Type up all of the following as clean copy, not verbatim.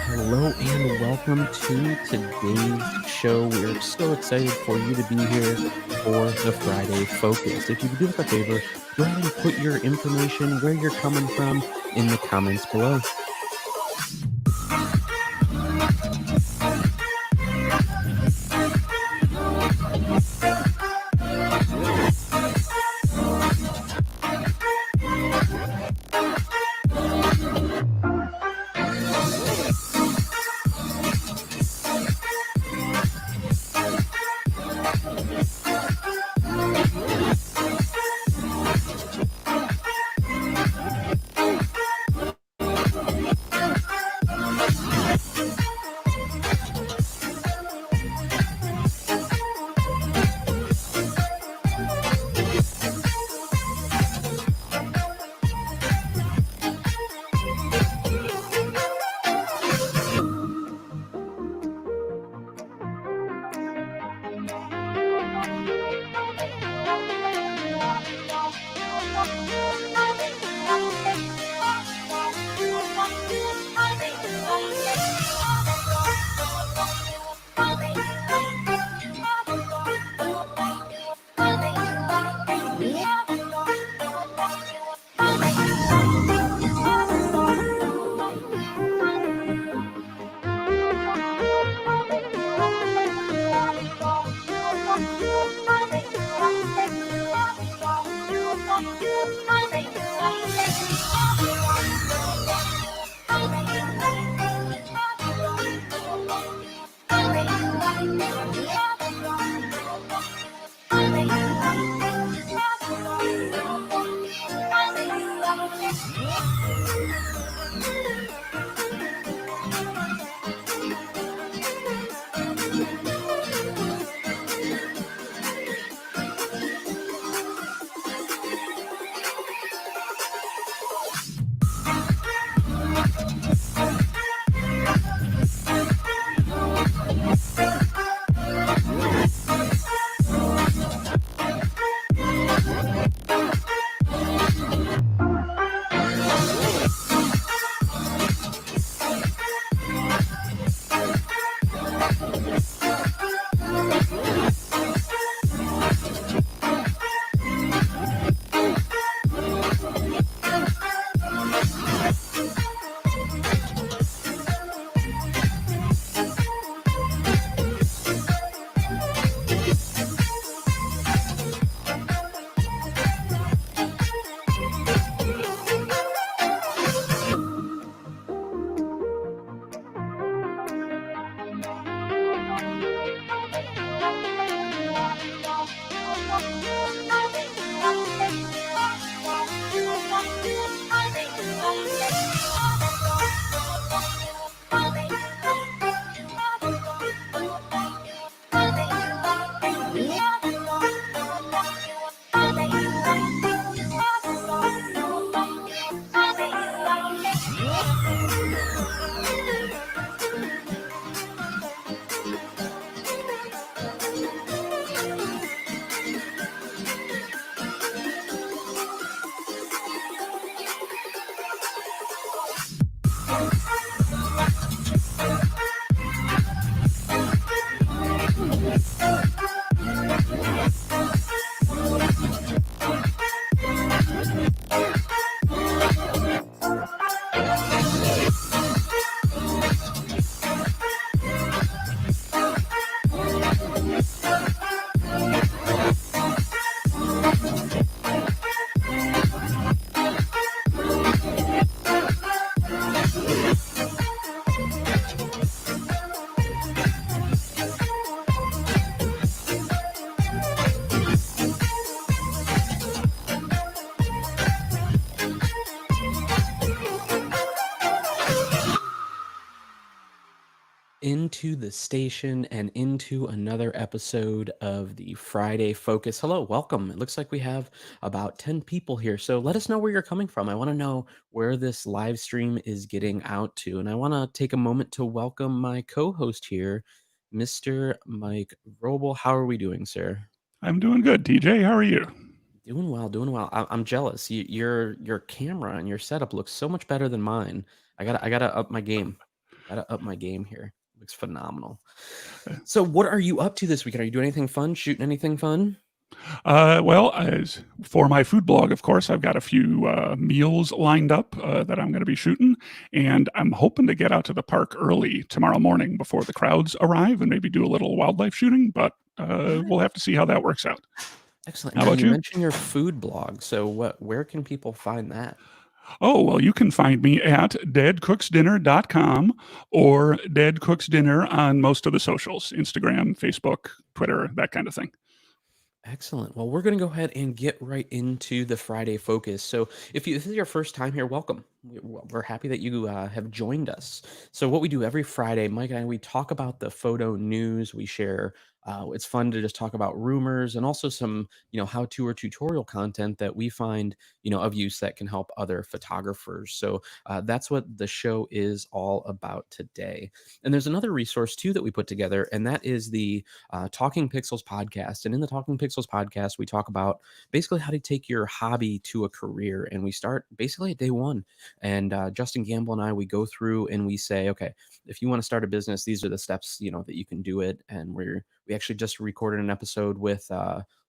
Hello and welcome to today's show. We're so excited for you to be here for the Friday Focus. If you could do us a favor, go ahead and put your information, where you're coming from, in the comments below. Into the station and into another episode of the Friday Focus. Hello, welcome. It looks like we have about 10 people here. So let us know where you're coming from. I want to know where this live stream is getting out to. And I want to take a moment to welcome my co host here, Mr. Mike Vrobel. How are we doing, sir? I'm doing good, TJ. How are you? Doing well, doing well. I'm jealous. Your camera and your setup looks so much better than mine. I gotta up my game. Gotta up my game here. Looks phenomenal. So, what are you up to this weekend? Are you doing anything fun? Shooting anything fun? Well, as for my food blog, of course, I've got a few meals lined up that I'm going to be shooting, and I'm hoping to get out to the park early tomorrow morning before the crowds arrive and maybe do a little wildlife shooting, but All right, we'll have to see how that works out. excellent. How Now, about you you? mentioned your food blog. So, where can people find that? Oh, well, you can find me at deadcooksdinner.com or Dead Cooks Dinner on most of the socials Instagram, Facebook, Twitter, that kind of thing. Excellent. Well, we're going to go ahead and get right into the Friday focus. So, if this is your first time here, welcome. We're happy that you have joined us. So, what we do every Friday, Mike and I, we talk about the photo news. We share. It's fun to just talk about rumors and also some, how-to or tutorial content that we find, of use that can help other photographers. So, that's what the show is all about today. And there's another resource too that we put together, and that is the Talking Pixels podcast. And in the Talking Pixels podcast, we talk about basically how to take your hobby to a career. And we start basically at day one. And Justin Gamble and I, we go through and we say, okay, if you want to start a business, these are the steps, that you can do it. And we actually just recorded an episode with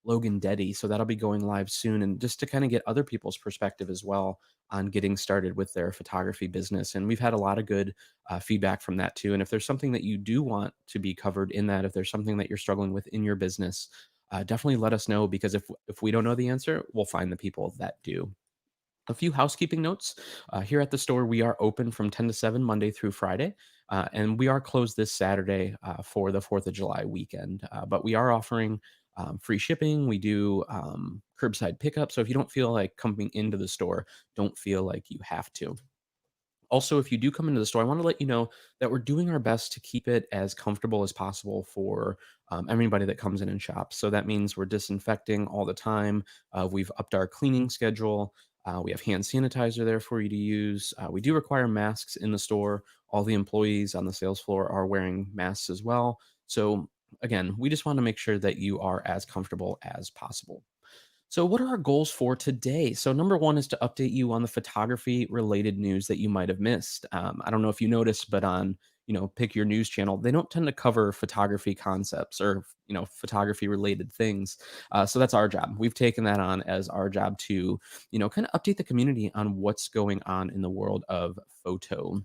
Logan Deddy. So that'll be going live soon. And just to kind of get other people's perspective as well on getting started with their photography business. And we've had a lot of good feedback from that too. And if there's something that you do want to be covered in that, if there's something that you're struggling with in your business, definitely let us know, because if we don't know the answer, we'll find the people that do. A few housekeeping notes. Here at the store, we are open from 10 to 7 Monday through Friday, and we are closed this Saturday for the 4th of July weekend. But we are offering free shipping. We do curbside pickup. So if you don't feel like coming into the store, don't feel like you have to. Also, if you do come into the store, I want to let you know that we're doing our best to keep it as comfortable as possible for everybody that comes in and shops. So that means we're disinfecting all the time. We've upped our cleaning schedule. We have hand sanitizer there for you to use. We do require masks in the store. All the employees on the sales floor are wearing masks as well. So, again, we just want to make sure that you are as comfortable as possible. So, what are our goals for today? So, number one is to update you on the photography related news that you might have missed. I don't know if you noticed, but on Pick Your News channel, they don't tend to cover photography concepts or photography related things. So that's our job. We've taken that on as our job to kind of update the community on what's going on in the world of photo.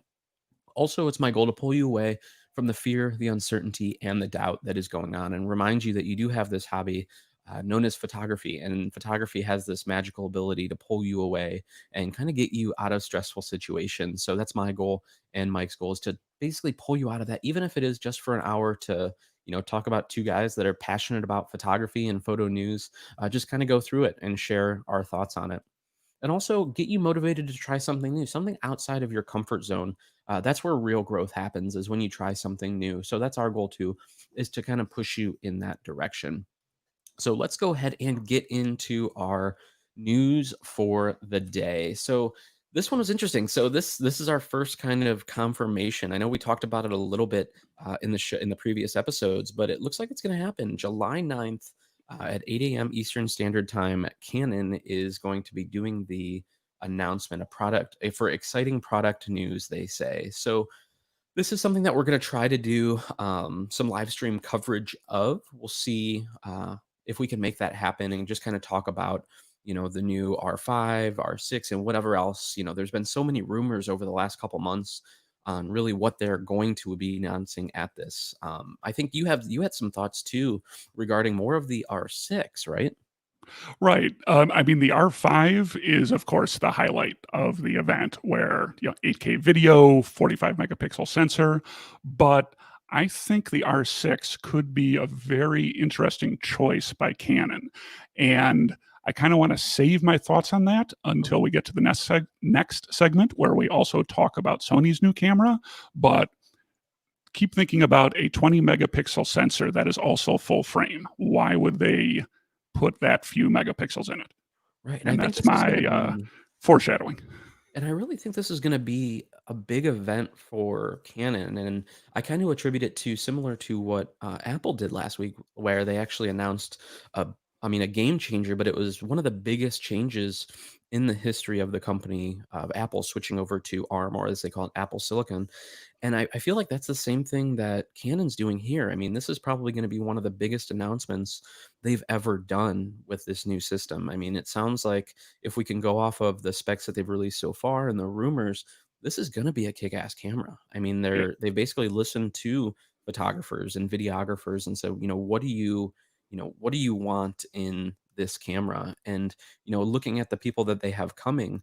Also, it's my goal to pull you away from the fear, the uncertainty, and the doubt that is going on, and remind you that you do have this hobby known as photography. And photography has this magical ability to pull you away and kind of get you out of stressful situations. So that's my goal, and Mike's goal is to basically pull you out of that, even if it is just for an hour to talk about two guys that are passionate about photography and photo news. Just kind of go through it and share our thoughts on it, and also get you motivated to try something new, something outside of your comfort zone. That's where real growth happens, is when you try something new. So that's our goal too, is to kind of push you in that direction. So let's go ahead and get into our news for the day. So this one was interesting. So this is our first kind of confirmation. I know we talked about it a little bit in the previous episodes, but it looks like it's going to happen July 9th at 8 a.m. Eastern Standard Time. Canon is going to be doing the announcement, for exciting product news, they say. So this is something that we're going to try to do some live stream coverage of. We'll see if we can make that happen and just kind of talk about, the new R5, R6, and whatever else. There's been so many rumors over the last couple months on really what they're going to be announcing at this. I think you had some thoughts too regarding more of the R6, right? Right. I mean, the R5 is, of course, the highlight of the event, where 8K video, 45 megapixel sensor, but I think the R6 could be a very interesting choice by Canon, and I kind of want to save my thoughts on that until we get to the next segment, where we also talk about Sony's new camera. But keep thinking about a 20 megapixel sensor that is also full frame. Why would they put that few megapixels in it? Right, and I And think that's this is going my to be foreshadowing. And I really think this is gonna be a big event for Canon, and I kind of attribute it to similar to what Apple did last week, where they actually announced a, I mean, a game changer, but it was one of the biggest changes in the history of the company of Apple switching over to ARM, or as they call it, Apple Silicon. And I feel like that's the same thing that Canon's doing here. I mean, this is probably going to be one of the biggest announcements they've ever done with this new system. I mean, it sounds like if we can go off of the specs that they've released so far and the rumors, this is going to be a kick-ass camera. I mean, Yeah. they basically listened to photographers and videographers and said, what do you want in this camera? And looking at the people that they have coming,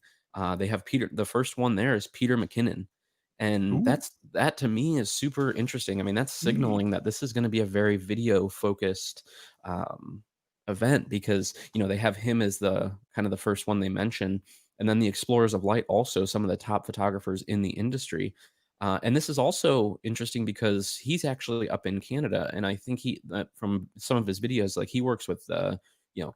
they have Peter. The first one there is Peter McKinnon, and Ooh. that to me is super interesting. I mean, that's Mm. signaling that this is going to be a very video focused event because they have him as the kind of the first one they mention, and then the Explorers of Light, also some of the top photographers in the industry. And this is also interesting because he's actually up in Canada, and I think from some of his videos, like he works with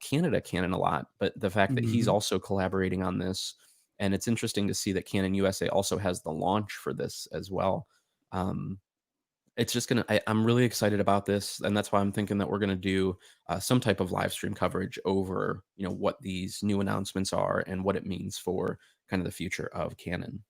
Canada Canon a lot. But the fact that he's Mhm. also collaborating on this, and it's interesting to see that Canon USA also has the launch for this as well. Um, it's just I'm really excited about this, and that's why I'm thinking that we're gonna do some type of live stream coverage over what these new announcements are and what it means for kind of the future of Canon.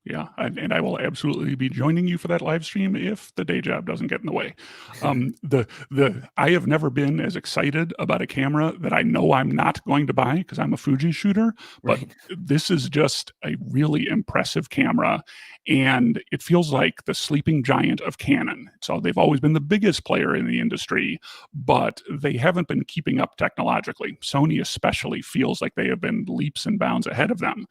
Yeah, and I will absolutely be joining you for that live stream if the day job doesn't get in the way. The I have never been as excited about a camera that I know I'm not going to buy because I'm a Fuji shooter, but Right. this is just a really impressive camera, and it feels like the sleeping giant of Canon. So they've always been the biggest player in the industry, but they haven't been keeping up technologically. Sony especially feels like they have been leaps and bounds ahead of them.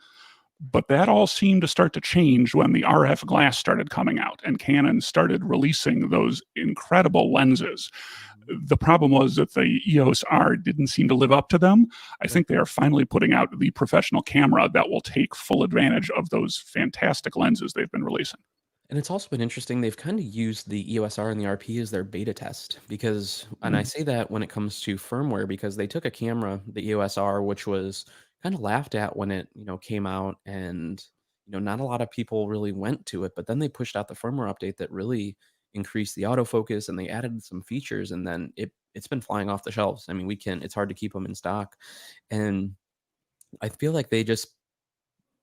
But that all seemed to start to change when the RF glass started coming out and Canon started releasing those incredible lenses. The problem was that the EOS R didn't seem to live up to them. I Right. think they are finally putting out the professional camera that will take full advantage of those fantastic lenses they've been releasing. And it's also been interesting, they've kinda used the EOSR and the RP as their beta test because and I Mm. say that when it comes to firmware because they took a camera, the EOSR, which was kinda laughed at when it, came out and, not a lot of people really went to it, but then they pushed out the firmware update that really increased the autofocus and they added some features and then it's been flying off the shelves. I mean, it's hard to keep them in stock, and I feel like they just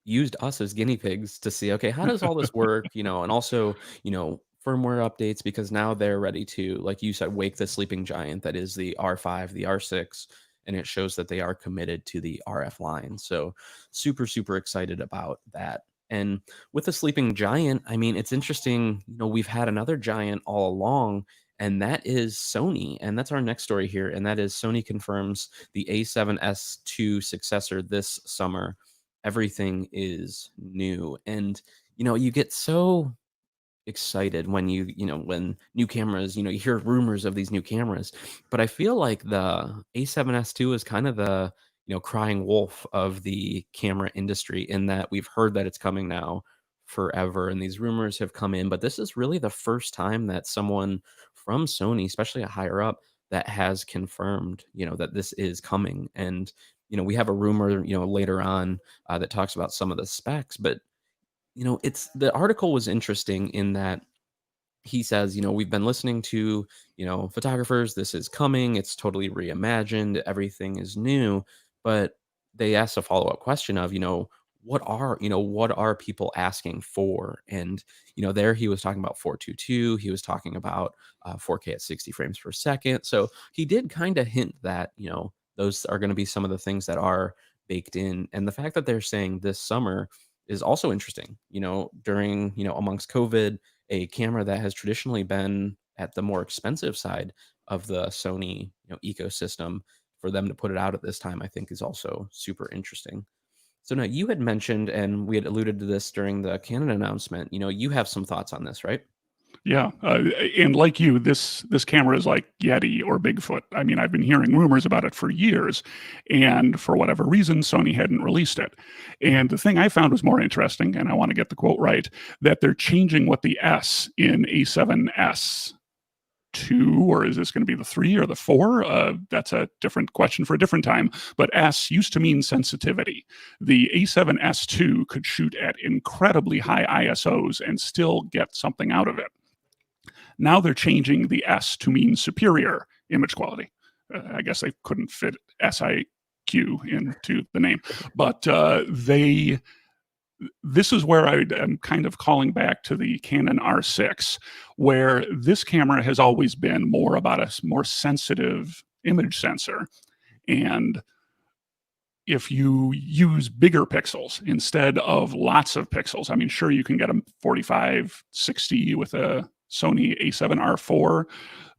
used us as guinea pigs to see, okay, how does all this work? And also, firmware updates because now they're ready to, like you said, wake the sleeping giant that is the R5, the R6, and it shows that they are committed to the RF line. So super, super excited about that. And with the sleeping giant, I mean, it's interesting, we've had another giant all along, and that is Sony. And that's our next story here. And that is Sony confirms the A7S II successor this summer. Everything is new. And, you get so excited when when new cameras, you hear rumors of these new cameras. But I feel like the A7S II is kind of the, crying wolf of the camera industry in that we've heard that it's coming now forever and these rumors have come in, but this is really the first time that someone from Sony, especially a higher up, that has confirmed, that this is coming. And, we have a rumor, later on that talks about some of the specs, but it's the article was interesting in that he says, we've been listening to, photographers, this is coming, it's totally reimagined, everything is new. But they asked a follow-up question of, what are people asking for? And, there he was talking about 422, he was talking about 4K at 60 frames per second. So he did kind of hint that, those are going to be some of the things that are baked in. And the fact that they're saying this summer is also interesting, during, amongst COVID, a camera that has traditionally been at the more expensive side of the Sony, ecosystem, for them to put it out at this time, I think is also super interesting. So now you had mentioned, and we had alluded to this during the Canon announcement, you have some thoughts on this, right? Yeah, and like you, this camera is like Yeti or Bigfoot. I mean, I've been hearing rumors about it for years, and for whatever reason, Sony hadn't released it. And the thing I found was more interesting, and I want to get the quote right, that they're changing what the S in A7S 2, or is this going to be the 3 or the 4? That's a different question for a different time. But S used to mean sensitivity. The A7S II could shoot at incredibly high ISOs and still get something out of it. Now they're changing the S to mean superior image quality. I guess they couldn't fit SIQ into the name, but this is where I am kind of calling back to the Canon R6, where this camera has always been more about a more sensitive image sensor. And if you use bigger pixels instead of lots of pixels, I mean, sure, you can get a 45, 60 with a Sony A7R4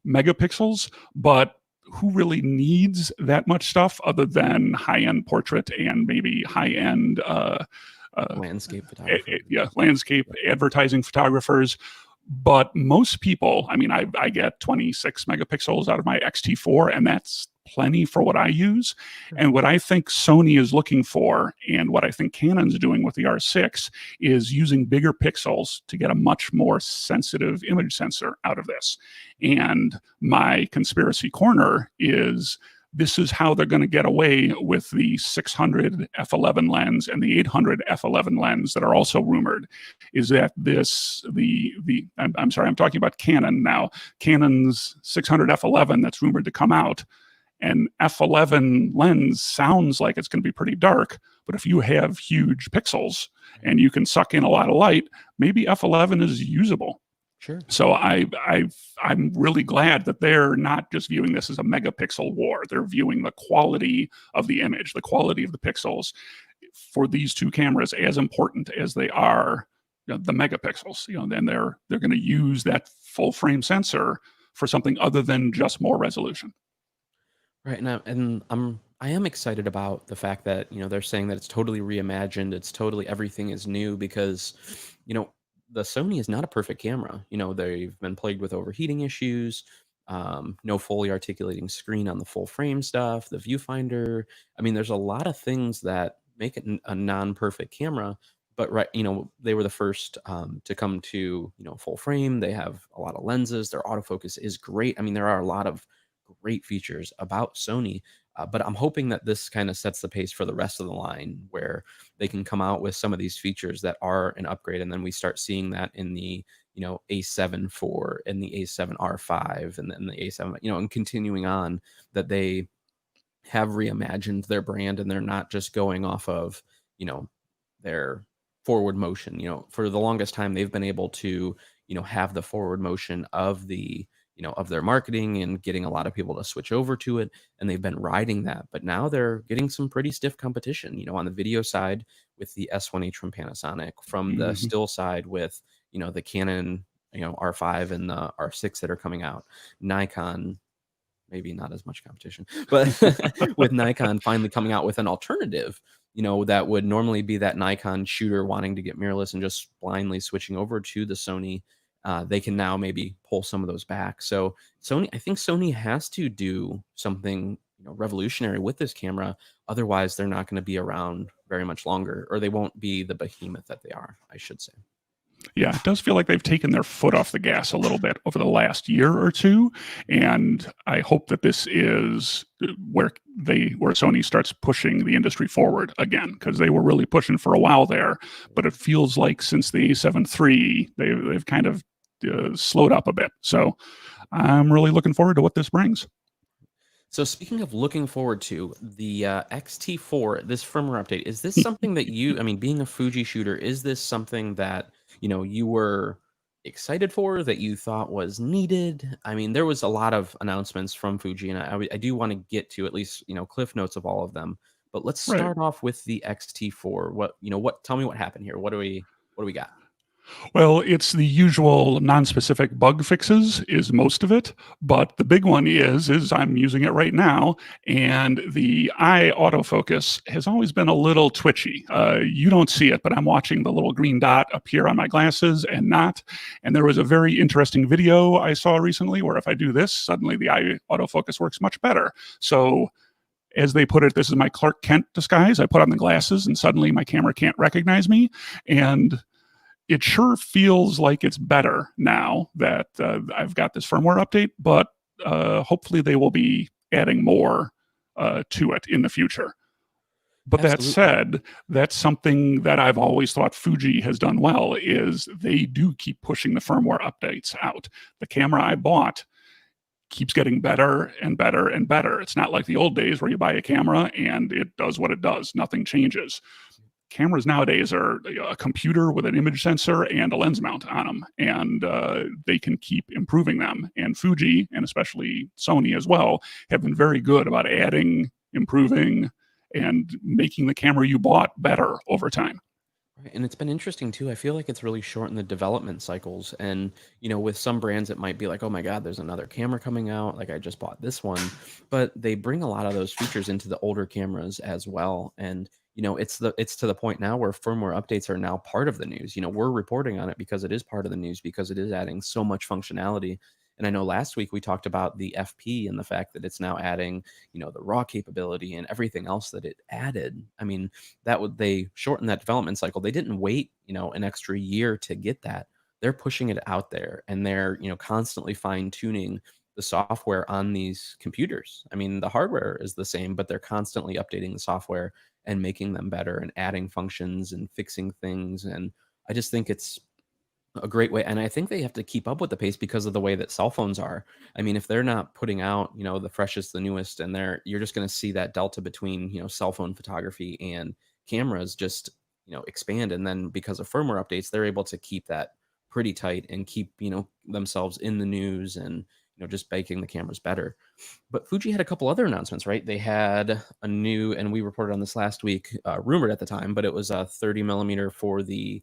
megapixels, but who really needs that much stuff other than high-end portrait and maybe high-end landscape photography? Landscape advertising photographers. But most people, I mean, I get 26 megapixels out of my X-T4, and that's plenty for what I use. And what I think Sony is looking for, and what I think Canon's doing with the R6, is using bigger pixels to get a much more sensitive image sensor out of this. And my conspiracy corner is this is how they're going to get away with the 600 f11 lens and the 800 f11 lens that are also rumored. Is that I'm sorry, I'm talking about Canon now. Canon's 600 f11 that's rumored to come out. And f11 lens sounds like it's going to be pretty dark, but if you have huge pixels and you can suck in a lot of light, maybe f11 is usable. Sure. So I'm really glad that they're not just viewing this as a megapixel war. They're viewing the quality of the image, the quality of the pixels for these two cameras as important as they are the megapixels. Then they're going to use that full frame sensor for something other than just more resolution. Right, I am excited about the fact that they're saying that it's totally reimagined. It's totally everything is new because the Sony is not a perfect camera. They've been plagued with overheating issues, no fully articulating screen on the full frame stuff, the viewfinder. I mean, there's a lot of things that make it a non-perfect camera. But they were the first to come to full frame. They have a lot of lenses. Their autofocus is great. I mean, there are a lot of great features about Sony. But I'm hoping that this kind of sets the pace for the rest of the line, where they can come out with some of these features that are an upgrade, and then we start seeing that in the A7 IV and the A7R5 and then the A7, and continuing on, that they have reimagined their brand and they're not just going off of their forward motion. For the longest time they've been able to have the forward motion of the of their marketing and getting a lot of people to switch over to it, and they've been riding that. But now they're getting some pretty stiff competition, on the video side with the S1H from Panasonic, from the still side with the Canon R5 and the R6 that are coming out. Nikon, maybe not as much competition, but with Nikon finally coming out with an alternative, that would normally be that Nikon shooter wanting to get mirrorless and just blindly switching over to the Sony. They can now maybe pull some of those back. So I think Sony has to do something revolutionary with this camera. Otherwise, they're not going to be around very much longer, or they won't be the behemoth that they are, I should say. Yeah, it does feel like they've taken their foot off the gas a little bit over the last year or two. And I hope that this is where Sony starts pushing the industry forward again, because they were really pushing for a while there. But it feels like since the A7 III, they've kind of slowed up a bit. So I'm really looking forward to what this brings. So speaking of looking forward to the X-T4, this firmware update, is this something that being a Fuji shooter, is this something that, you were excited for, that you thought was needed? I mean, there was a lot of announcements from Fuji, and I do want to get to at least, cliff notes of all of them. But let's start off with the X-T4. Tell me what happened here. What do we got? Well, it's the usual non-specific bug fixes is most of it, but the big one is I'm using it right now, and the Eye Autofocus has always been a little twitchy. You don't see it, but I'm watching the little green dot appear on my glasses and not. And there was a very interesting video I saw recently where if I do this, suddenly the Eye Autofocus works much better. So as they put it, this is my Clark Kent disguise. I put on the glasses and suddenly my camera can't recognize me. And it sure feels like it's better now that I've got this firmware update, but hopefully they will be adding more to it in the future. But that Absolutely. said, that's something that I've always thought Fuji has done well is they do keep pushing the firmware updates out. The camera I bought keeps getting better and better and better. It's not like the old days where you buy a camera and it does what it does, nothing changes. Cameras nowadays are a computer with an image sensor and a lens mount on them, and they can keep improving them. And Fuji, and especially Sony as well, have been very good about adding, improving, and making the camera you bought better over time. Right, and it's been interesting too. I feel like it's really shortened the development cycles. And, with some brands, it might be like, oh my God, there's another camera coming out. Like I just bought this one. But they bring a lot of those features into the older cameras as well. And, it's to the point now where firmware updates are now part of the news. We're reporting on it because it is part of the news because it is adding so much functionality. And I know last week we talked about the FP and the fact that it's now adding, the raw capability and everything else that it added. I mean, they shortened that development cycle. They didn't wait, an extra year to get that. They're pushing it out there and they're, constantly fine tuning the software on these computers. I mean, the hardware is the same, but they're constantly updating the software and making them better and adding functions and fixing things. And I just think it's a great way, and I think they have to keep up with the pace because of the way that cell phones are. I mean, if they're not putting out, the freshest, the newest, and you're just gonna see that delta between, cell phone photography and cameras just, expand, and then because of firmware updates, they're able to keep that pretty tight and keep, themselves in the news and, just making the cameras better. But Fuji had a couple other announcements, right? They had a new, and we reported on this last week, rumored at the time, but it was a 30 millimeter for the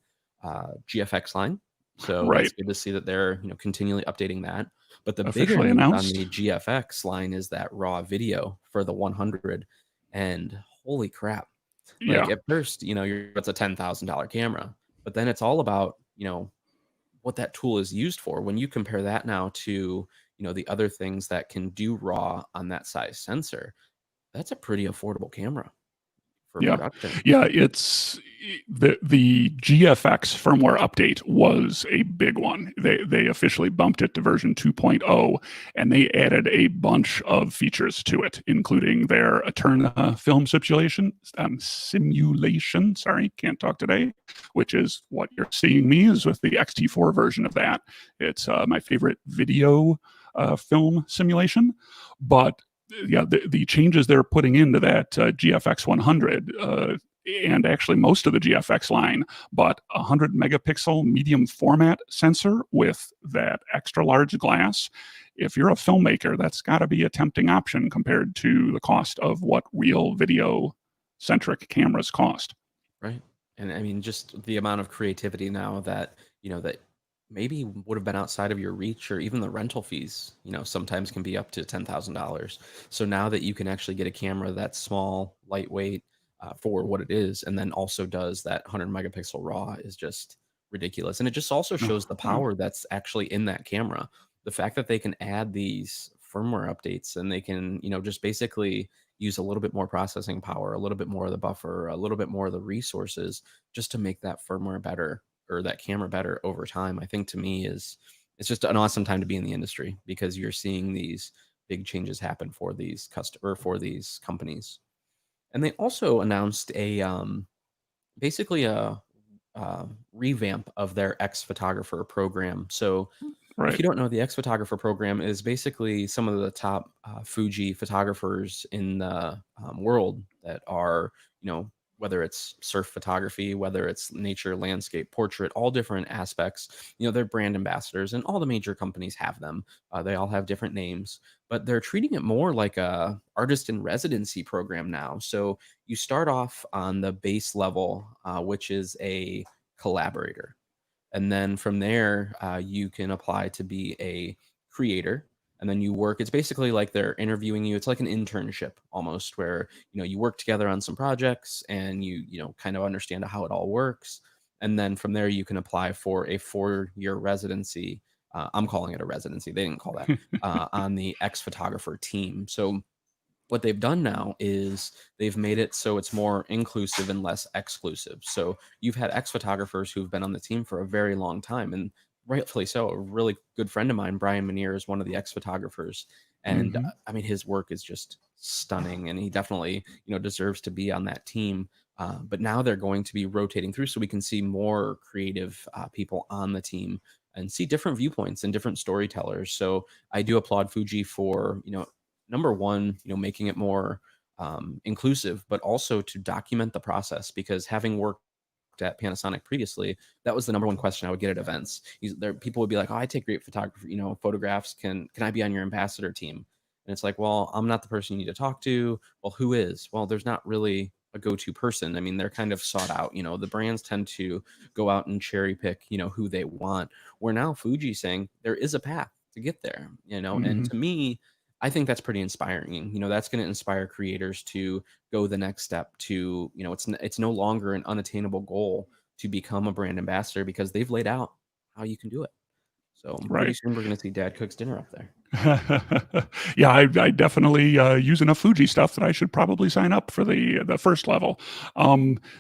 GFX line. So that's Right. good to see that they're, continually updating that. But the bigger Officially news on announced. the GFX line is that raw video for the 100. And holy crap. Like Yeah. at first, it's a $10,000 camera, but then it's all about, what that tool is used for. When you compare that now to, the other things that can do raw on that size sensor, that's a pretty affordable camera for Yeah. production. Yeah, it's the GFX firmware update was a big one. They officially bumped it to version 2.0 and they added a bunch of features to it, including their Eterna film simulation, sorry, can't talk today, which is what you're seeing me is with the XT4 version of that. It's my favorite video film simulation, but yeah, the changes they're putting into that GFX 100 and actually most of the GFX line, but a 100 megapixel medium format sensor with that extra large glass. If you're a filmmaker, that's got to be a tempting option compared to the cost of what real video centric cameras cost. Right. And I mean, just the amount of creativity now that, that maybe would have been outside of your reach or even the rental fees, sometimes can be up to $10,000. So now that you can actually get a camera that's small, lightweight for what it is, and then also does that 100 megapixel raw is just ridiculous. And it just also shows the Yeah. power that's actually in that camera. The fact that they can add these firmware updates and they can, just basically use a little bit more processing power, a little bit more of the buffer, a little bit more of the resources just to make that firmware better or that camera better over time, I think to me is it's just an awesome time to be in the industry because you're seeing these big changes happen for these for these companies. And they also announced a basically a revamp of their X photographer program. So if Right. you don't know, the X Photographer program is basically some of the top Fuji photographers in the world that are, whether it's surf photography, whether it's nature, landscape, portrait, all different aspects. They're brand ambassadors, and all the major companies have them. They all have different names, but they're treating it more like a artist in residency program now. So you start off on the base level, which is a collaborator, and then from there you can apply to be a creator, and then you work. It's basically like they're interviewing you. It's like an internship almost, where you work together on some projects and you kind of understand how it all works, and then from there you can apply for a 4-year residency. I'm calling it a residency, they didn't call that, on the X photographer team. So what they've done now is they've made it so it's more inclusive and less exclusive. So you've had ex photographers who've been on the team for a very long time, and rightfully so. A really good friend of mine, Brian Manier, is one of the ex photographers, and Hmm. I mean his work is just stunning, and he definitely deserves to be on that team. But now they're going to be rotating through, so we can see more creative people on the team and see different viewpoints and different storytellers. So I do applaud Fuji for number one, making it more inclusive, but also to document the process, because having worked at Panasonic previously, that was the number one question I would get at events. People would be like, "Oh, I take great photography, photographs. Can I be on your ambassador team?" And it's like, "Well, I'm not the person you need to talk to." Well, who is? Well, there's not really a go-to person. I mean, they're kind of sought out. The brands tend to go out and cherry pick, who they want. Where now Fuji's saying there is a path to get there. And Hmm. to me, I think that's pretty inspiring. That's going to inspire creators to go the next step to, it's no longer an unattainable goal to become a brand ambassador, because they've laid out how you can do it. So pretty Right. soon we're going to see Dad Cooks Dinner up there. Yeah, I definitely use enough Fuji stuff that I should probably sign up for the first level.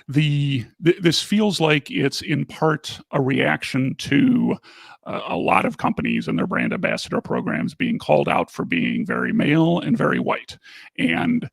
This feels like it's in part a reaction to a lot of companies and their brand ambassador programs being called out for being very male and very white, and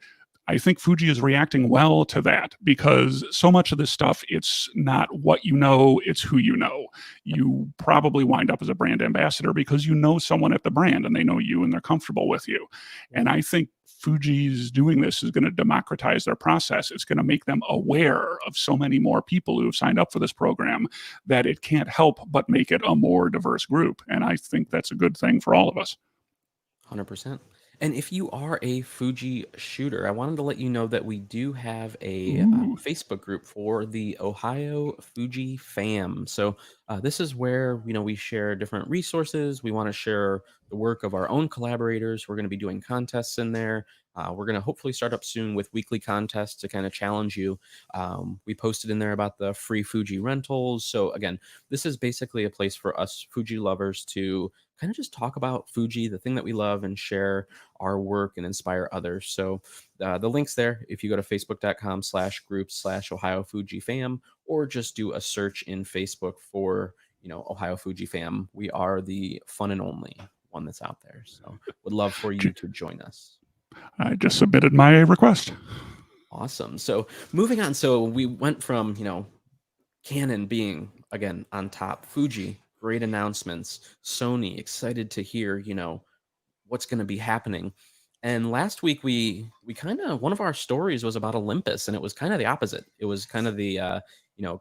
I think Fuji is reacting well to that, because so much of this stuff, it's not what you know, it's who you know. Yep. You probably wind up as a brand ambassador because you know someone at the brand and they know you and they're comfortable with you. Yep. And I think Fuji's doing this is going to democratize their process. It's going to make them aware of so many more people who have signed up for this program that it can't help but make it a more diverse group. And I think that's a good thing for all of us. 100%. And if you are a Fuji shooter, I wanted to let you know that we do have a Ooh. Facebook group for the Ohio Fuji fam. So this is where we share different resources. We want to share the work of our own collaborators. We're going to be doing contests in there. We're going to hopefully start up soon with weekly contests to kind of challenge you. We posted in there about the free Fuji rentals. So again, this is basically a place for us Fuji lovers to kind of just talk about Fuji, the thing that we love, and share our work and inspire others. So the link's there. If you go to facebook.com/groups/Ohio Fuji fam, or just do a search in Facebook for, Ohio Fuji fam, we are the fun and only one that's out there. So would love for you to join us. I just submitted my request. Awesome. So moving on. So we went from, Canon being again on top, Fuji, great announcements, Sony, excited to hear, what's going to be happening. And last week we kind of, one of our stories was about Olympus, and it was kind of the opposite. It was kind of the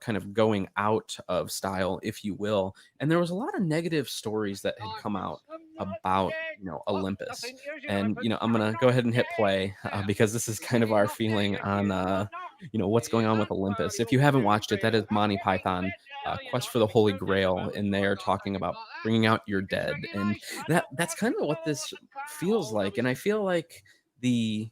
kind of going out of style, if you will. And there was a lot of negative stories that had come out about Olympus. And I'm gonna go ahead and hit play because this is kind of our feeling on what's going on with Olympus. If you haven't watched it, that is Monty Python, Quest for the Holy Grail, and they are talking about bringing out your dead, and that's kind of what this feels like. And I feel like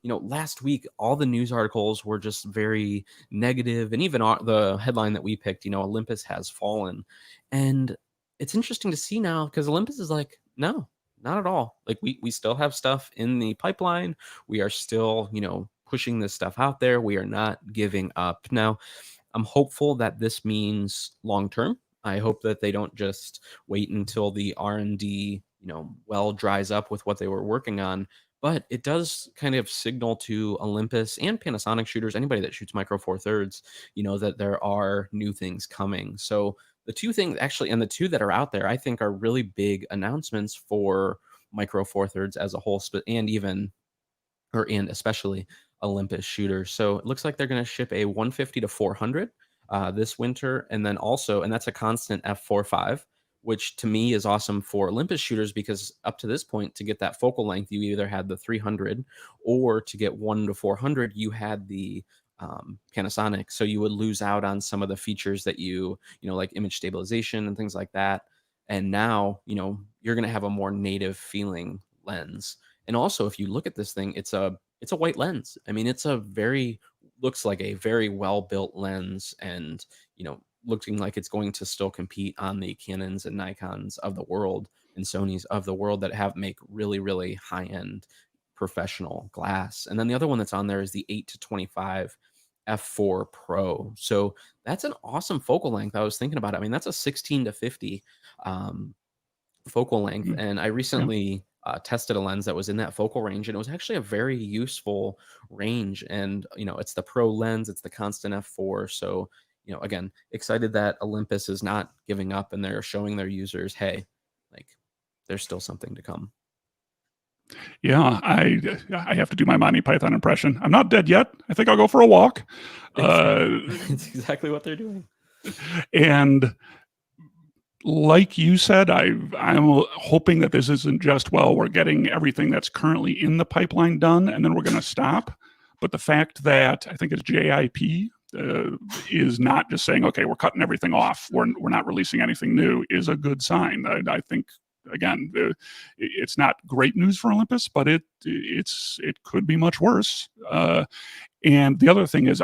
last week all the news articles were just very negative, and even the headline that we picked, Olympus has fallen. And it's interesting to see now, because Olympus is like, no, not at all. Like we still have stuff in the pipeline. We are still pushing this stuff out there. We are not giving up. Now I'm hopeful that this means long term. I hope that they don't just wait until the R&D, well dries up with what they were working on. But it does kind of signal to Olympus and Panasonic shooters, anybody that shoots Micro Four Thirds, that there are new things coming. So the two things actually, and the two that are out there, I think are really big announcements for Micro Four Thirds as a whole, and even and especially Olympus shooters. So it looks like they're going to ship a 150 to 400 this winter, and then also, and that's a constant f4.5, which to me is awesome for Olympus shooters, because up to this point, to get that focal length, you either had the 300, or to get 1 to 400, you had the Panasonic. So you would lose out on some of the features that like image stabilization and things like that. And now, you're going to have a more native feeling lens. And also, if you look at this thing, it's a white lens. I mean, it's a very looks like a very well built lens, and looking like it's going to still compete on the Canons and Nikons of the world and Sonys of the world that have make really really high end professional glass. And then the other one that's on there is the 8 to 25 f4 Pro. So that's an awesome focal length. I was thinking about it. I mean, that's a 16 to 50 um, focal length. Mm, And I yeah. recently tested a lens that was in that focal range, and it was actually a very useful range. And it's the Pro lens, it's the constant f4. So again, excited that Olympus is not giving up and they're showing their users, hey, like there's still something to come. Yeah, I have to do my Monty Python impression. I'm not dead yet. I think I'll go for a walk. Exactly. Uh, It's exactly what they're doing. and like you said, I'm hoping that this isn't just, well, we're getting everything that's currently in the pipeline done and then we're going to stop. But the fact that I think it's JIP is not just saying, okay, we're cutting everything off, we're not releasing anything new, is a good sign. I think, again, it's not great news for Olympus, but it could be much worse. And the other thing is,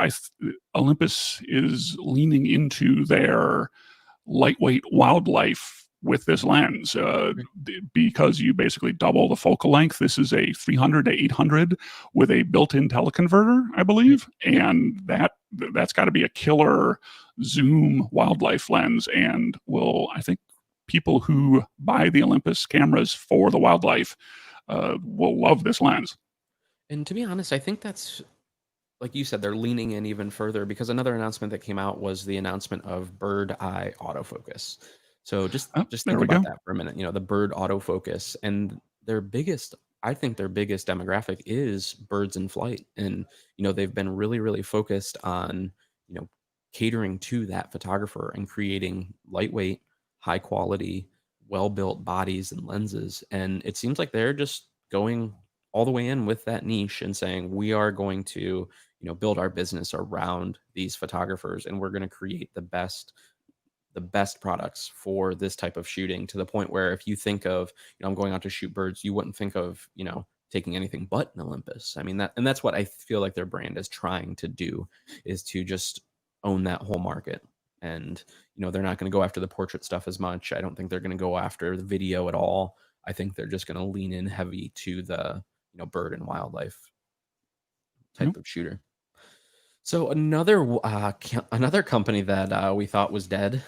Olympus is leaning into their lightweight wildlife with this lens Right. because you basically double the focal length. This is a 300 to 800 with a built-in teleconverter, I Right. believe, Yep. and that's got to be a killer zoom wildlife lens. And I think people who buy the Olympus cameras for the wildlife will love this lens. And to be honest, I think that's like you said, they're leaning in even further because another announcement that came out was the announcement of bird eye autofocus. So just Oh, just there think we about go. that for a minute. The bird autofocus, and their biggest, I think their biggest demographic is birds in flight, and they've been really really focused on you know catering to that photographer and creating lightweight, high quality, well built bodies and lenses, and it seems like they're just going all the way in with that niche and saying we are going to build our business around these photographers, and we're going to create the best products for this type of shooting, to the point where if you think of I'm going out to shoot birds, you wouldn't think of taking anything but an Olympus. I mean, that's what I feel like their brand is trying to do, is to just own that whole market. And they're not going to go after the portrait stuff as much. I don't think they're going to go after the video at all. I think they're just going to lean in heavy to the bird and wildlife Yep. type of shooter. So another company that we thought was dead,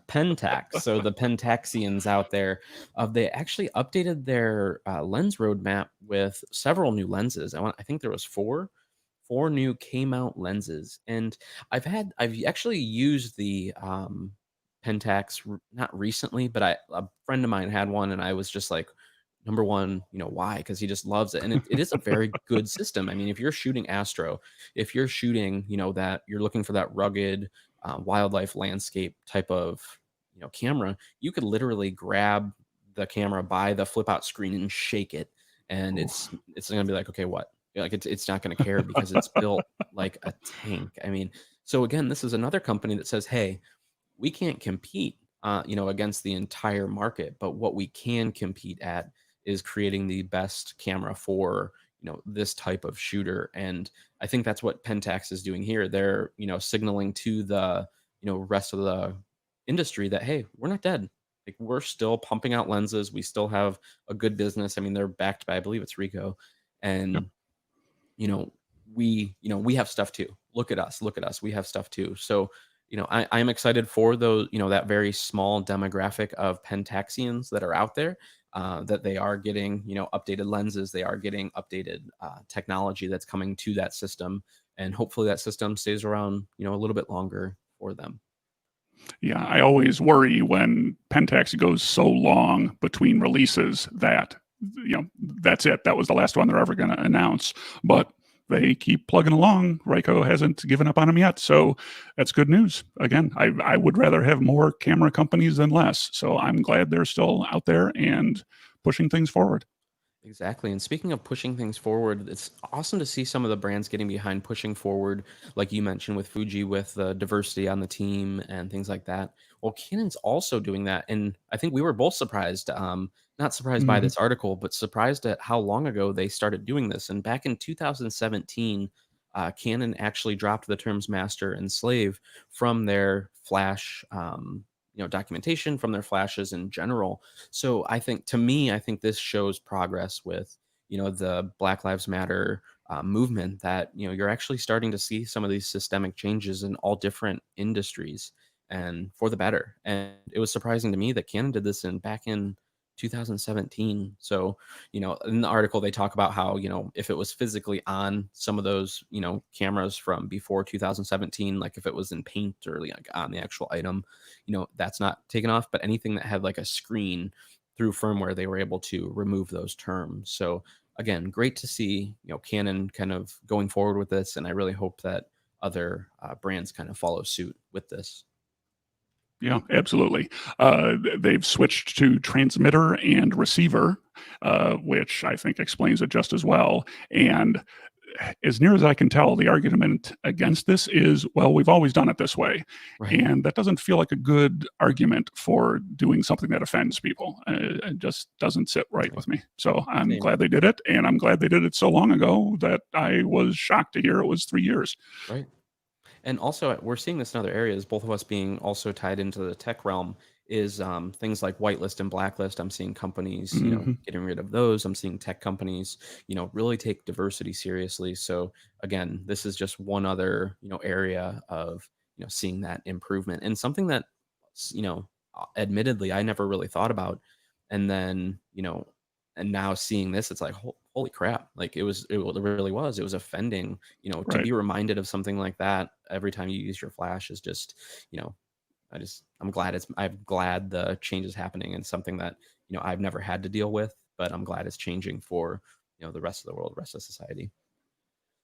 Pentax. So the Pentaxians out there, they actually updated their lens roadmap with several new lenses. I think there was four new K-mount lenses, and I've actually used the Pentax, not recently, but a friend of mine had one, and I was just like, number one, why? Because he just loves it, and it is a very good system. I mean, if you're shooting astro, if you're shooting, that you're looking for that rugged wildlife landscape type of camera, you could literally grab the camera by the flip out screen and shake it, and Oof. it's gonna be like, okay, what? Like it's not gonna care because it's built like a tank. I mean, so again, this is another company that says, hey, we can't compete, against the entire market, but what we can compete at is creating the best camera for this type of shooter. And I think that's what Pentax is doing here. They're signaling to the rest of the industry that, hey, we're not dead. Like, we're still pumping out lenses. We still have a good business. I mean, they're backed by, I believe it's Rico, Yep. and we have stuff too. Look at us, we have stuff too. So I'm excited for those, that very small demographic of Pentaxians that are out there, that they are getting updated lenses, they are getting updated technology that's coming to that system, and hopefully that system stays around a little bit longer for them. Yeah, I always worry when Pentax goes so long between releases that that's it. That was the last one they're ever going to announce. But they keep plugging along. Ryko hasn't given up on them yet, so that's good news. Again, I would rather have more camera companies than less. So I'm glad they're still out there and pushing things forward. Exactly. And speaking of pushing things forward, it's awesome to see some of the brands getting behind pushing forward, like you mentioned with Fuji, with the diversity on the team and things like that. Well, Canon's also doing that. And I think we were both surprised, not surprised by Mm-hmm. this article, but surprised at how long ago they started doing this. And back in 2017, Canon actually dropped the terms master and slave from their flash, documentation, from their flashes in general. So I think, to me, I think this shows progress with the Black Lives Matter movement, that you're actually starting to see some of these systemic changes in all different industries, and for the better. And it was surprising to me that Canon did this in back in 2017. So, in the article they talk about how, if it was physically on some of those, cameras from before 2017, like if it was in paint or like on the actual item, that's not taken off. But anything that had like a screen through firmware, they were able to remove those terms. So again, great to see, Canon kind of going forward with this. And I really hope that other brands kind of follow suit with this. Yeah, absolutely. They've switched to transmitter and receiver, which I think explains it just as well. And as near as I can tell, the argument against this is, well, we've always done it this way. Right. And that doesn't feel like a good argument for doing something that offends people. It just doesn't sit right Right. with me. So I'm Same. glad they did it. And I'm glad they did it so long ago that I was shocked to hear it was 3 years. Right. And also, we're seeing this in other areas, both of us being also tied into the tech realm, is things like whitelist and blacklist. I'm seeing companies, Hmm. getting rid of those. I'm seeing tech companies, really take diversity seriously. So again, this is just one other, area of, seeing that improvement, and something that, admittedly, I never really thought about. And then, and now seeing this, it's like, holy crap. Like it really was, it was offending, to Right. be reminded of something like that every time you use your flash is just, you know, I'm glad the change is happening, and something that, I've never had to deal with, but I'm glad it's changing for, the rest of the world, rest of society.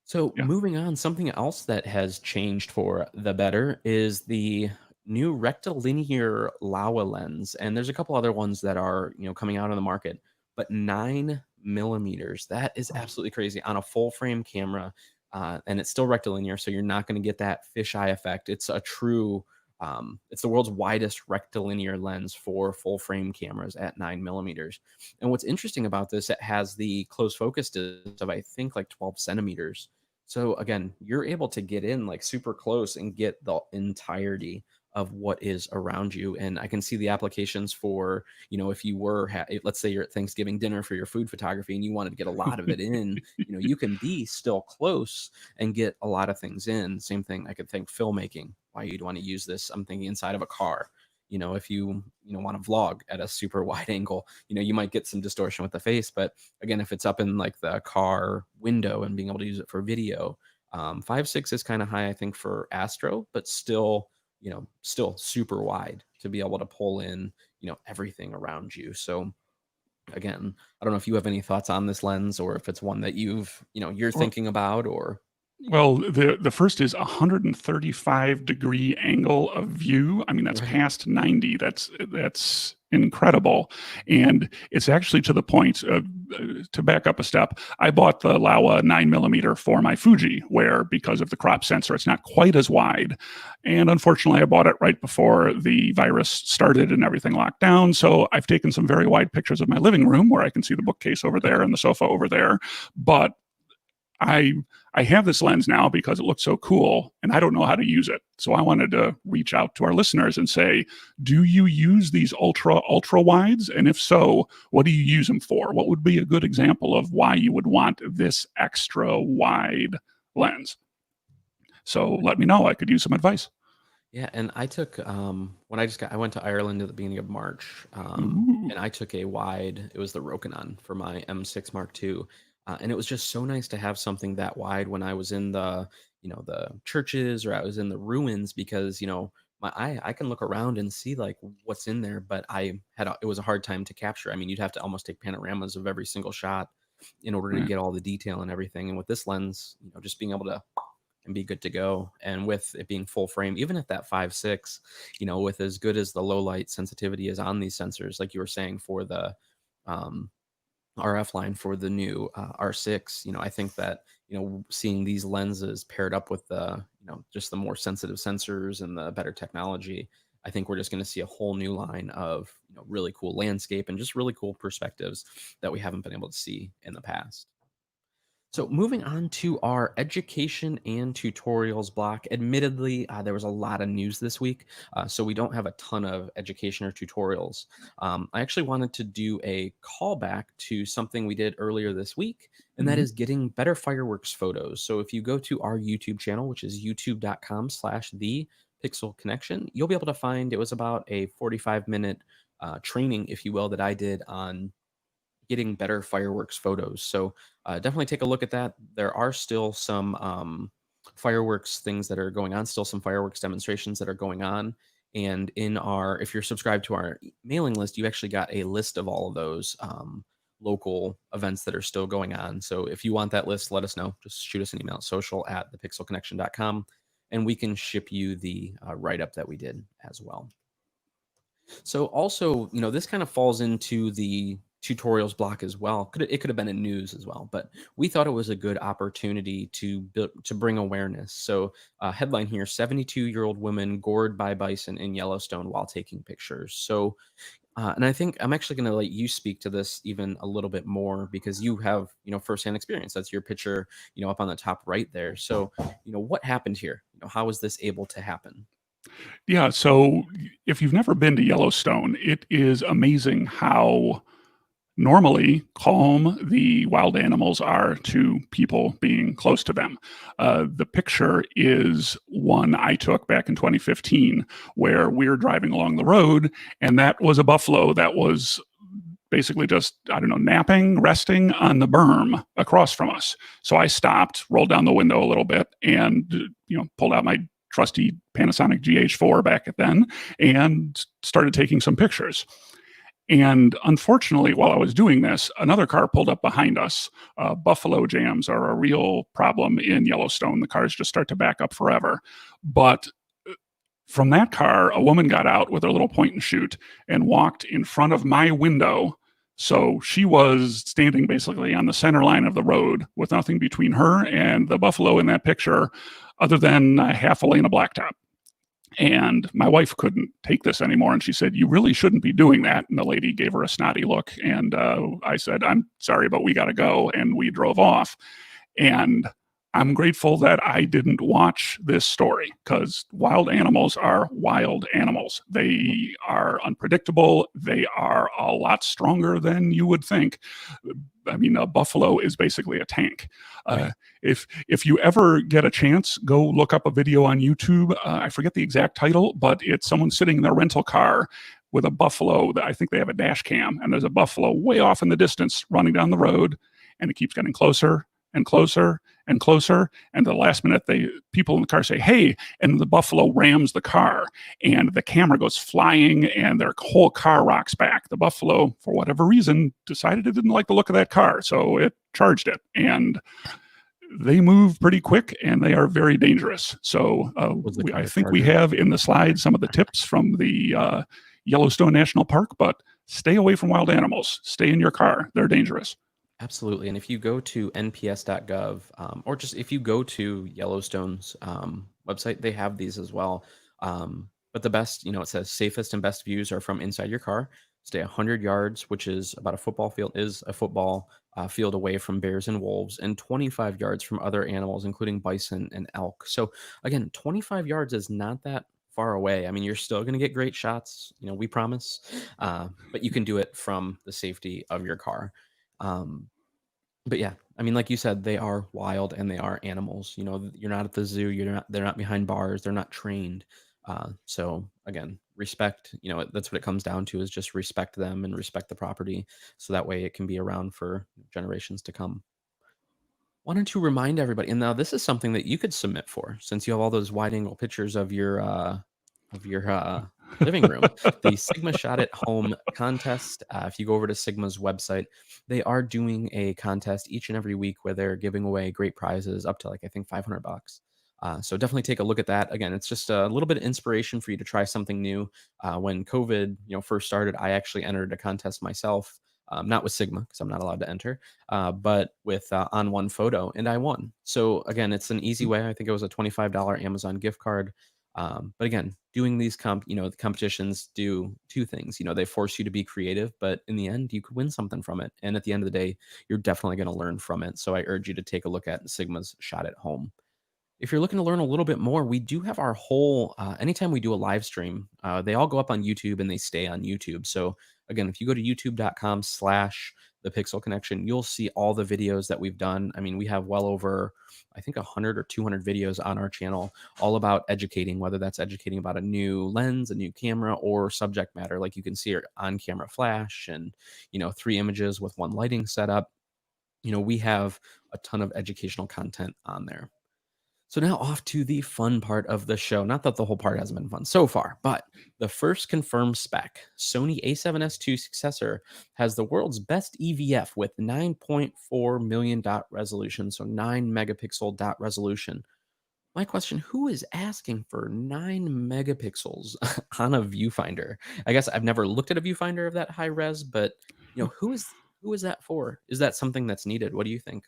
So Yeah. moving on, something else that has changed for the better is the new rectilinear Laowa lens, and there's a couple other ones that are, coming out on the market. But 9 millimeters, that is absolutely crazy on a full frame camera, and it's still rectilinear, so you're not going to get that fisheye effect. It's a true, it's the world's widest rectilinear lens for full frame cameras at 9 millimeters. And what's interesting about this, it has the close focus distance of, I think, like 12 centimeters. So again, you're able to get in like super close and get the entirety of what is around you. And I can see the applications for, if you were, let's say you're at Thanksgiving dinner for your food photography and you wanted to get a lot of it in, you can be still close and get a lot of things in. Same thing, I could think filmmaking, why you'd want to use this. I'm thinking inside of a car. If you, want to vlog at a super wide angle, you might get some distortion with the face. But again, if it's up in like the car window and being able to use it for video, 5.6 is kind of high, I think, for Astro, but still, still super wide to be able to pull in, everything around you. So again, I don't know if you have any thoughts on this lens, or if it's one that you're Well, thinking about, or Well, the first is 135-degree angle of view. I mean, that's right. past 90. That's incredible, and it's actually to the point of, to back up a step. I bought the Laowa 9 millimeter for my Fuji, where because of the crop sensor, it's not quite as wide. And unfortunately, I bought it right before the virus started and everything locked down. So I've taken some very wide pictures of my living room where I can see the bookcase over there Okay. and the sofa over there, but I I have this lens now because it looks so cool and I don't know how to use it. So I wanted to reach out to our listeners and say, do you use these ultra wides? And if so, what do you use them for? What would be a good example of why you would want this extra wide lens? So let me know. I could use some advice. Yeah, and I took when I went to Ireland at the beginning of March, Ooh, and I took a wide. It was the Rokinon for my M6 Mark II, and it was just so nice to have something that wide when I was in the, the churches, or I was in the ruins, because my eye, I can look around and see like what's in there, but it was a hard time to capture. I mean, you'd have to almost take panoramas of every single shot in order to right. get all the detail and everything. And with this lens, just being able to and be good to go. And with it being full frame, even at that 5.6, with as good as the low light sensitivity is on these sensors, like you were saying for the um, RF line for the new R6, I think that, seeing these lenses paired up with the, just the more sensitive sensors and the better technology, I think we're just going to see a whole new line of, really cool landscape and just really cool perspectives that we haven't been able to see in the past. So moving on to our education and tutorials block. Admittedly, there was a lot of news this week, so we don't have a ton of education or tutorials. I actually wanted to do a callback to something we did earlier this week, and that Mhm. is getting better fireworks photos. So if you go to our YouTube channel, which is youtube.com/the Pixel Connection, you'll be able to find it was about a 45-minute training, if you will, that I did on getting better fireworks photos. So definitely take a look at that. There are still some fireworks things that are going on, still some fireworks demonstrations that are going on. And in our, if you're subscribed to our mailing list, you actually got a list of all of those local events that are still going on. So if you want that list, let us know. Just shoot us an email, social@thepixelconnection.com, and we can ship you the write up that we did as well. So also, this kind of falls into the tutorials block as well. It could have been in news as well, but we thought it was a good opportunity to bring awareness. So, headline here: 72-year-old woman gored by bison in Yellowstone while taking pictures. So, and I think I'm actually going to let you speak to this even a little bit more because you have firsthand experience. That's your picture, up on the top right there. So, what happened here? How was this able to happen? Yeah, so if you've never been to Yellowstone, it is amazing how normally calm the wild animals are to people being close to them. The picture is one I took back in 2015 where we were driving along the road, and that was a buffalo that was basically just, I don't know, napping, resting on the berm across from us. So I stopped, rolled down the window a little bit, and pulled out my trusty Panasonic GH4 back then and started taking some pictures. And unfortunately, while I was doing this, another car pulled up behind us. Buffalo jams are a real problem in Yellowstone. The cars just start to back up forever. But from that car, a woman got out with her little point and shoot and walked in front of my window. So she was standing basically on the center line of the road with nothing between her and the buffalo in that picture other than a half a lane of blacktop. And my wife couldn't take this anymore. And she said, "You really shouldn't be doing that." And the lady gave her a snotty look. And I said, "I'm sorry, but we got to go." And we drove off. And I'm grateful that I didn't watch this story because wild animals are wild animals. They are unpredictable. They are a lot stronger than you would think. I mean, a buffalo is basically a tank. Uh, Right. if you ever get a chance, go look up a video on YouTube. I forget the exact title, but it's someone sitting in their rental car with a buffalo. That I think they have a dash cam, and there's a buffalo way off in the distance running down the road, and it keeps getting closer and closer and closer. And the last minute, people in the car say, "Hey," and the buffalo rams the car, and the camera goes flying, and their whole car rocks back. The buffalo, for whatever reason, decided it didn't like the look of that car, so it charged it, and they move pretty quick and they are very dangerous. So Was the I car a think we charger? have in the slide some of the tips from the Yellowstone National Park, but stay away from wild animals. Stay in your car. They're dangerous. Absolutely. And if you go to nps.gov, or just if you go to Yellowstone's website, they have these as well. But the best, it says safest and best views are from inside your car. Stay 100 yards, which is about a football field, is a football field away from bears and wolves, and 25 yards from other animals, including bison and elk. So, again, 25 yards is not that far away. I mean, you're still going to get great shots, we promise, but you can do it from the safety of your car. Um, but yeah, I mean, like you said, they are wild and they are animals. You're not at the zoo. They're not behind bars. They're not trained. So again, respect. That's what it comes down to is just respect them and respect the property, so that way it can be around for generations to come. Wanted to remind everybody, and now this is something that you could submit for, since you have all those wide angle pictures of your living room. The Sigma Shot at Home contest. If you go over to Sigma's website, they are doing a contest each and every week where they're giving away great prizes up to like I think $500. So definitely take a look at that. Again, it's just a little bit of inspiration for you to try something new. When COVID, first started, I actually entered a contest myself, not with Sigma because I'm not allowed to enter, but with On One Photo, and I won. So again, it's an easy way. I think it was a $25 Amazon gift card. But again, doing these the competitions do two things. They force you to be creative, but in the end, you could win something from it. And at the end of the day, you're definitely going to learn from it. So I urge you to take a look at Sigma's Shot at Home. If you're looking to learn a little bit more, we do have our whole anytime we do a live stream, they all go up on YouTube and they stay on YouTube. So again, if you go to youtube.com/, the Pixel Connection, you'll see all the videos that we've done. I mean, we have well over, I think, 100 or 200 videos on our channel, all about educating, whether that's educating about a new lens, a new camera, or subject matter. Like you can see our on camera flash and, 3 images with one lighting setup. We have a ton of educational content on there. So now off to the fun part of the show. Not that the whole part hasn't been fun so far, but the first confirmed spec, Sony a7S II successor, has the world's best EVF with 9.4 million dot resolution, so 9 megapixel dot resolution. My question, who is asking for 9 megapixels on a viewfinder? I guess I've never looked at a viewfinder of that high res, but who is that for? Is that something that's needed? What do you think?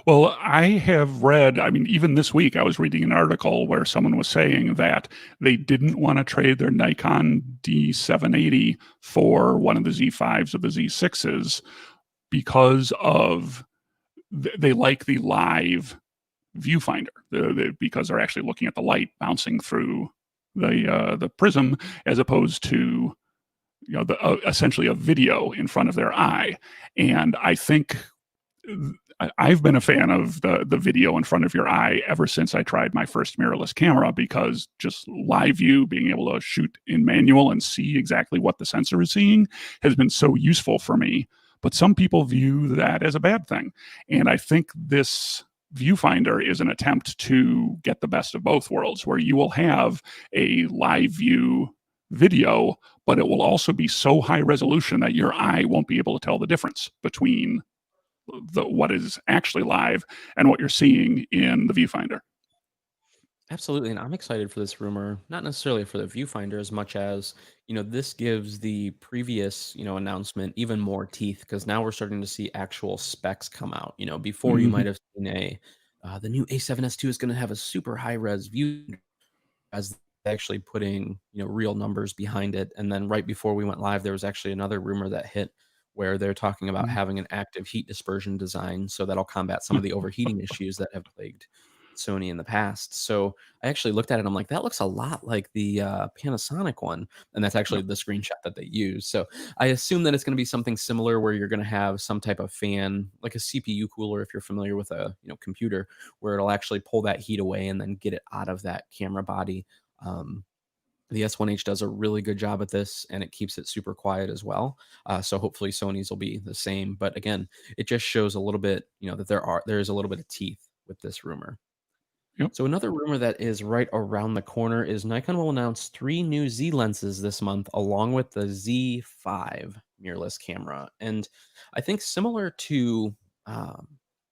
Well, I have read, I mean, even this week, I was reading an article where someone was saying that they didn't want to trade their Nikon D780 for one of the Z5s or the Z6s because of they like the live viewfinder because they're actually looking at the light bouncing through the prism as opposed to essentially a video in front of their eye. And I think I've been a fan of the video in front of your eye ever since I tried my first mirrorless camera, because just live view, being able to shoot in manual and see exactly what the sensor is seeing, has been so useful for me. But some people view that as a bad thing. And I think this viewfinder is an attempt to get the best of both worlds, where you will have a live view video, but it will also be so high resolution that your eye won't be able to tell the difference between what is actually live and what you're seeing in the viewfinder. Absolutely, and I'm excited for this rumor, not necessarily for the viewfinder as much as, this gives the previous, announcement even more teeth, because now we're starting to see actual specs come out. Before you might Mm-hmm. have seen the new A7S II is going to have a super high res view, as actually putting, real numbers behind it. And then right before we went live, there was actually another rumor that hit where they're talking about having an active heat dispersion design, so that'll combat some of the overheating issues that have plagued Sony in the past. So I actually looked at it, I'm like, that looks a lot like the Panasonic one, and that's actually Yep. the screenshot that they use. So I assume that it's going to be something similar, where you're going to have some type of fan, like a CPU cooler, if you're familiar with a computer, where it'll actually pull that heat away and then get it out of that camera body. Um, the S1H does a really good job at this, and it keeps it super quiet as well. So hopefully Sony's will be the same. But again, it just shows a little bit, that there is a little bit of teeth with this rumor. Yep. So another rumor that is right around the corner is Nikon will announce 3 new Z lenses this month, along with the Z5 mirrorless camera. And I think similar to um,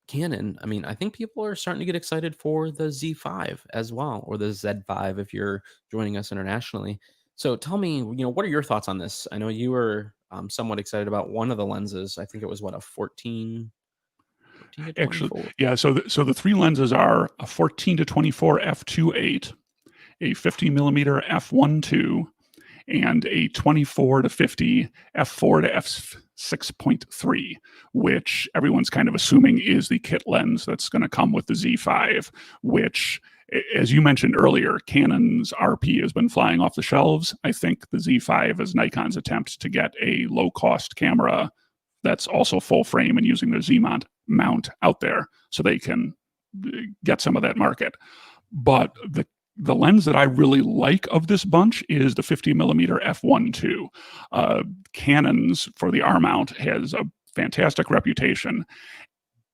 Canon, I mean, I think people are starting to get excited for the Z5 as well, or the Z5 if you're joining us internationally. So tell me, what are your thoughts on this? I know you were somewhat excited about one of the lenses. I think it was what, a 14 to Actually, 24. yeah. So the three lenses are a 14 to 24 f2.8, a 50 millimeter f1.2, and a 24 to 50 f4 to f6.3, which everyone's kind of assuming is the kit lens that's going to come with the Z5, which, as you mentioned earlier, Canon's RP has been flying off the shelves. I think the Z5 is Nikon's attempt to get a low-cost camera that's also full frame and using their Z mount out there so they can get some of that market. But the lens that I really like of this bunch is the 50 millimeter f1.2. Canon's for the R mount has a fantastic reputation,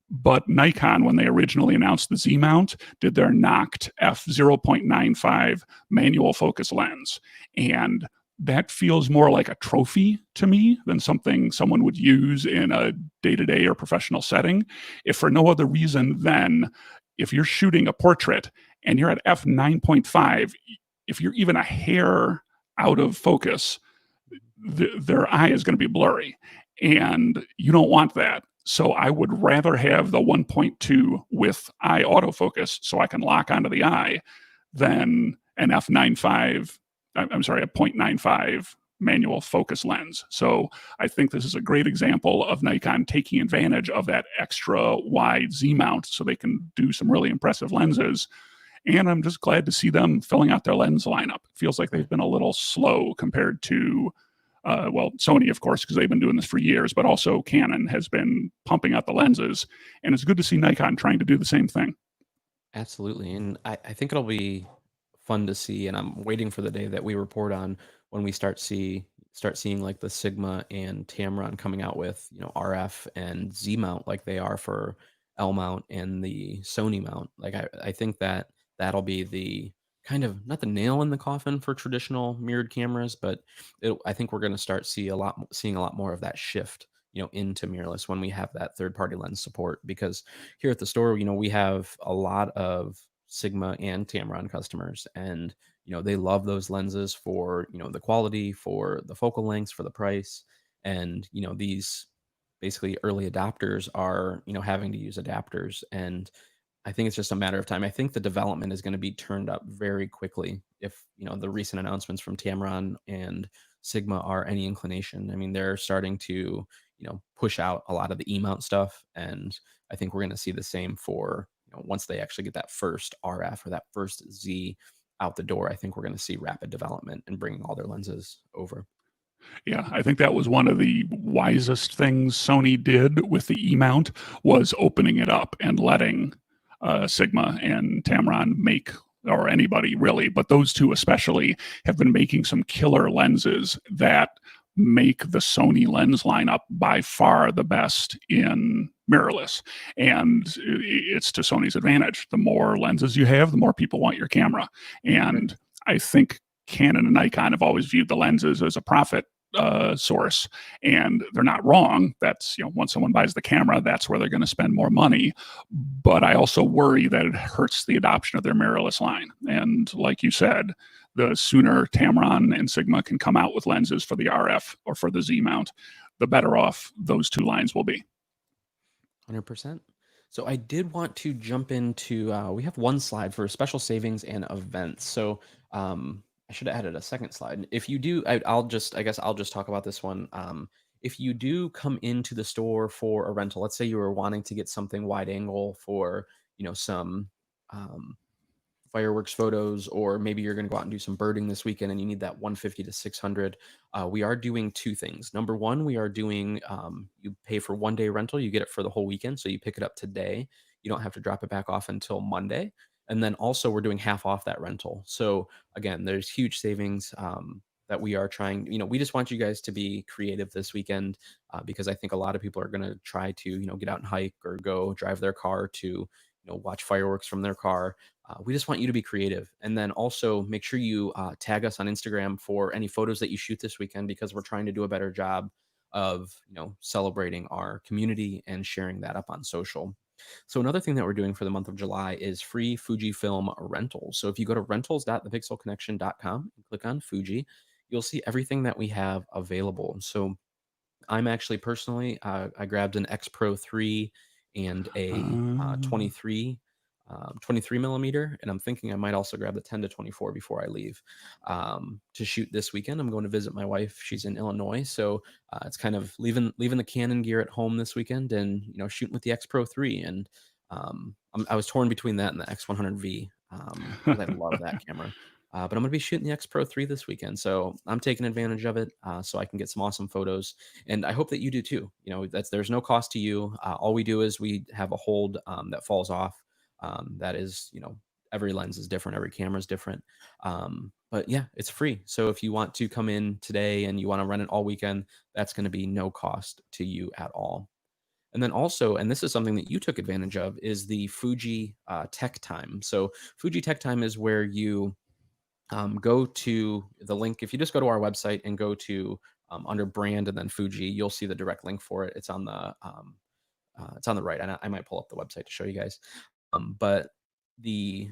but Nikon, when they originally announced the Z mount, did their knocked f0.95 manual focus lens, and that feels more like a trophy to me than something someone would use in a day-to-day or professional setting, if for no other reason than if you're shooting a portrait and you're at f9.5, if you're even a hair out of focus, their eye is going to be blurry, and you don't want that. So I would rather have the 1.2 with eye autofocus so I can lock onto the eye than an f95, I'm sorry, a 0.95 manual focus lens. So I think this is a great example of Nikon taking advantage of that extra wide Z mount so they can do some really impressive lenses. And I'm just glad to see them filling out their lens lineup. It feels like they've Right. been a little slow compared to, well, Sony, of course, because they've been doing this for years, but also Canon has been pumping out the lenses. And it's good to see Nikon trying to do the same thing. Absolutely. And I think it'll be fun to see. And I'm waiting for the day that we report on when we start seeing like the Sigma and Tamron coming out with, RF and Z mount like they are for L mount and the Sony mount. Like I think that that'll be the kind of not the nail in the coffin for traditional mirrored cameras, but I think we're going to start seeing a lot more of that shift, into mirrorless when we have that third party lens support because here at the store, we have a lot of Sigma and Tamron customers, and they love those lenses for the quality, for the focal lengths, for the price, and these basically early adopters are having to use adapters, and I think it's just a matter of time. I think the development is going to be turned up very quickly if, the recent announcements from Tamron and Sigma are any inclination. I mean, they're starting to, push out a lot of the E-mount stuff. And I think we're going to see the same for, once they actually get that first RF or that first Z out the door, I think we're going to see rapid development and bringing all their lenses over. Yeah, I think that was one of the wisest things Sony did with the E mount was opening it up and letting Sigma and Tamron make, or anybody really, but those two especially, have been making some killer lenses that make the Sony lens lineup by far the best in mirrorless. And it's to Sony's advantage. The more lenses you have, the more people want your camera. Right. And I think Canon and Nikon have always viewed the lenses as a profit source, and they're not wrong. That's, once someone buys the camera, that's where they're going to spend more money. But I also worry that it hurts the adoption of their mirrorless line. And like you said, the sooner Tamron and Sigma can come out with lenses for the RF or for the Z mount, the better off those two lines will be. 100%. So I did want to jump into, we have one slide for special savings and events. So I should have added a second slide. If you do, I guess I'll just talk about this one. If you do come into the store for a rental, let's say you were wanting to get something wide angle for, some um, fireworks photos, or maybe you're going to go out and do some birding this weekend and you need that 150 to 600. We are doing two things. Number one, we are doing, you pay for 1 day rental, you get it for the whole weekend. So you pick it up today. You don't have to drop it back off until Monday. And then also, we're doing half off that rental. So again, there's huge savings that we are trying. We just want you guys to be creative this weekend because I think a lot of people are going to try to, get out and hike or go drive their car to, watch fireworks from their car. We just want you to be creative. And then also make sure you tag us on Instagram for any photos that you shoot this weekend because we're trying to do a better job of, celebrating our community and sharing that up on social. So another thing that we're doing for the month of July is free Fujifilm rentals. So if you go to rentals.thepixelconnection.com and click on Fuji, you'll see everything that we have available. So I'm actually personally, I grabbed an X Pro 3 and a Uh, 23 millimeter, and I'm thinking I might also grab the 10 to 24 before I leave to shoot this weekend. I'm going to visit my wife; she's in Illinois, so it's kind of leaving the Canon gear at home this weekend, and shooting with the X Pro 3. And I was torn between that and the X100V because I love that camera. But I'm going to be shooting the X Pro 3 this weekend. So I'm taking advantage of it so I can get some awesome photos. And I hope that you do too. There's no cost to you. All we do is we have a hold that falls off. That is, every lens is different, every camera is different. But yeah, it's free. So if you want to come in today and you want to run it all weekend, that's going to be no cost to you at all. And then also, and this is something that you took advantage of, is the Fuji Tech Time. So Fuji Tech Time is where you go to the link. If you just go to our website and go to under brand and then Fuji, you'll see the direct link for it. It's on the right. And I might pull up the website to show you guys. But the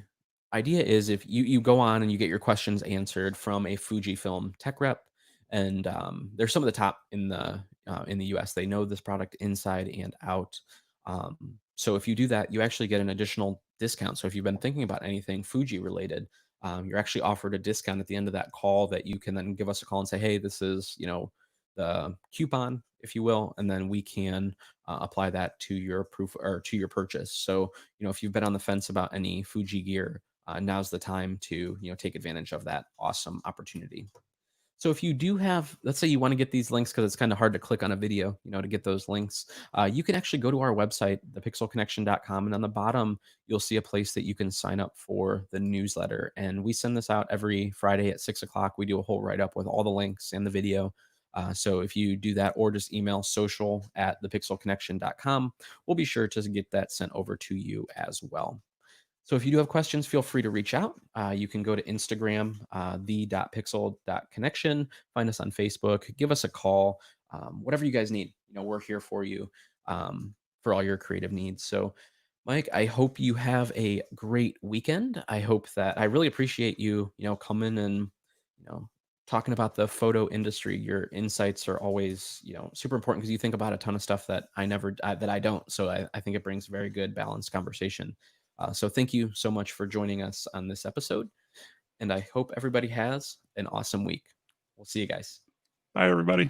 idea is if you go on and you get your questions answered from a Fujifilm tech rep, and they're some of the top in the U.S. They know this product inside and out. So if you do that, you actually get an additional discount. So if you've been thinking about anything Fuji related, you're actually offered a discount at the end of that call that you can then give us a call and say, hey, this is, the coupon, if you will, and then we can apply that to your proof or to your purchase. So, if you've been on the fence about any Fuji gear, now's the time to, take advantage of that awesome opportunity. So if you do have, let's say you want to get these links because it's kind of hard to click on a video, to get those links, you can actually go to our website, thepixelconnection.com, and on the bottom, you'll see a place that you can sign up for the newsletter. And we send this out every Friday at 6 o'clock. We do a whole write up with all the links and the video. So if you do that or just email social@thepixelconnection.com, we'll be sure to get that sent over to you as well. So if you do have questions, feel free to reach out. You can go to Instagram, the.pixel.connection, find us on Facebook, give us a call, whatever you guys need. We're here for you for all your creative needs. So, Mike, I hope you have a great weekend. I hope that I really appreciate you, coming and, you know, talking about the photo industry. Your insights are always, super important because you think about a ton of stuff that that I don't. So I think it brings very good balanced conversation. So thank you so much for joining us on this episode. And I hope everybody has an awesome week. We'll see you guys. Bye, everybody.